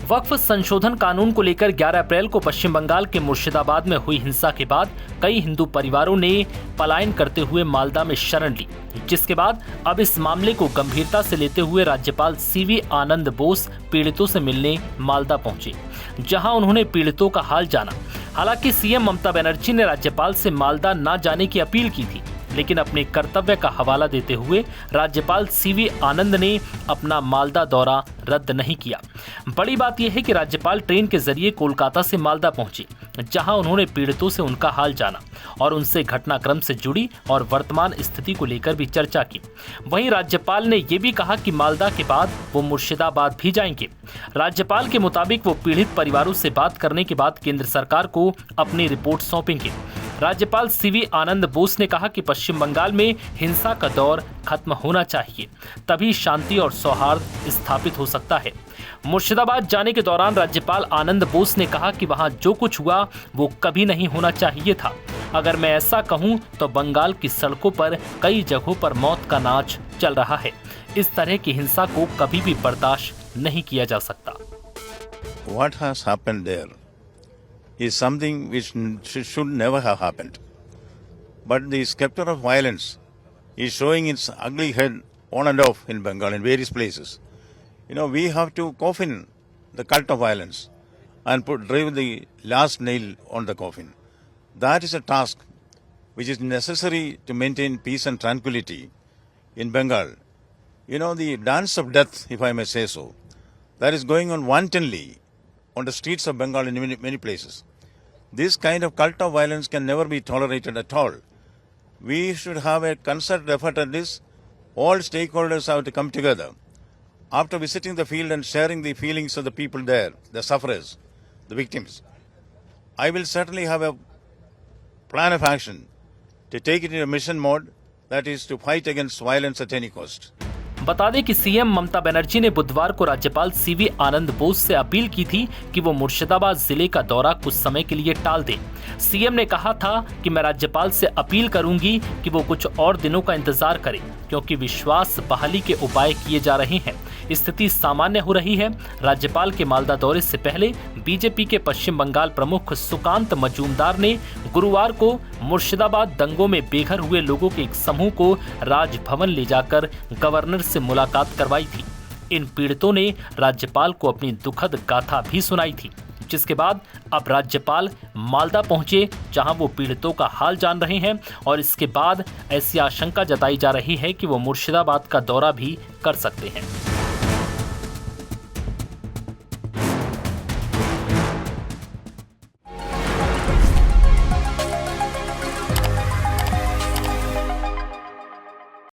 वक्फ संशोधन कानून को लेकर 11 अप्रैल को पश्चिम बंगाल के मुर्शिदाबाद में हुई हिंसा के बाद कई हिंदू परिवारों ने पलायन करते हुए मालदा में शरण ली, जिसके बाद अब इस मामले को गंभीरता से लेते हुए राज्यपाल सीवी आनंद बोस पीड़ितों से मिलने मालदा पहुंचे, जहां उन्होंने पीड़ितों का हाल जाना। हालांकि सीएम ममता बनर्जी ने राज्यपाल से मालदा न जाने की अपील की थी, लेकिन अपने कर्तव्य का हवाला देते हुए राज्यपाल सीवी आनंद ने अपना मालदा दौरा रद्द नहीं किया। बड़ी बात यह है कि राज्यपाल ट्रेन के जरिए कोलकाता से मालदा पहुंचे, जहां उन्होंने पीड़ितों से उनका हाल जाना और उनसे घटनाक्रम से जुड़ी और वर्तमान स्थिति को लेकर भी चर्चा की। वहीं राज्यपाल ने यह भी कहा कि मालदा के बाद वो मुर्शिदाबाद भी जाएंगे। राज्यपाल के मुताबिक वो पीड़ित परिवारों से बात करने के बाद केंद्र सरकार को अपनी रिपोर्ट सौंपेंगे। राज्यपाल सीवी आनंद बोस ने कहा कि पश्चिम बंगाल में हिंसा का दौर खत्म होना चाहिए, तभी शांति और सौहार्द स्थापित हो सकता है। मुर्शिदाबाद जाने के दौरान राज्यपाल आनंद बोस ने कहा कि वहां जो कुछ हुआ वो कभी नहीं होना चाहिए था। अगर मैं ऐसा कहूं तो बंगाल की सड़कों पर कई जगहों पर मौत का नाच चल रहा है। इस तरह की हिंसा को कभी भी बर्दाश्त नहीं किया जा सकता। What has happened there is something which should never have happened. But the specter of violence is showing its ugly head on and off in Bengal in various places. We have to coffin the cult of violence and drive the last nail on the coffin. That is a task which is necessary to maintain peace and tranquility in Bengal. The dance of death, if I may say so, that is going on wantonly on the streets of Bengal in many places. This kind of cult of violence can never be tolerated at all. We should have a concerted effort at this. All stakeholders have to come together. After visiting the field and sharing the feelings of the people there, the sufferers, the victims, I will certainly have a plan of action to take it in a mission mode, that is to fight against violence at any cost. बता दें कि CM Mamata Banerjee ने बुधवार को राज्यपाल CV आनंद बोस से appeal की थी कि वो मुर्शिदाबाद जिले का दौरा कुछ समय के लिए टाल दें। सीएम ने कहा था कि मैं राज्यपाल से अपील करूंगी कि वो कुछ और दिनों का इंतजार करें, क्योंकि विश्वास बहाली के उपाय किए जा रहे हैं। स्थिति सामान्य हो रही है। राज्यपाल के मालदा दौरे से पहले बीजेपी के पश्चिम बंगाल प्रमुख सुकांत मजूमदार ने गुरुवार को मुर्शिदाबाद दंगों में बेघर हुए लोगों के एक समूह को राजभवन ले जाकर गवर्नर से मुलाकात करवाई थी। इन पीड़ितों ने राज्यपाल को अपनी दुखद गाथा भी सुनाई थी, जिसके बाद अब राज्यपाल मालदा पहुंचे, जहां वो पीड़ितों का हाल जान रहे हैं और इसके बाद ऐसी आशंका जताई जा रही है कि वो मुर्शिदाबाद का दौरा भी कर सकते हैं।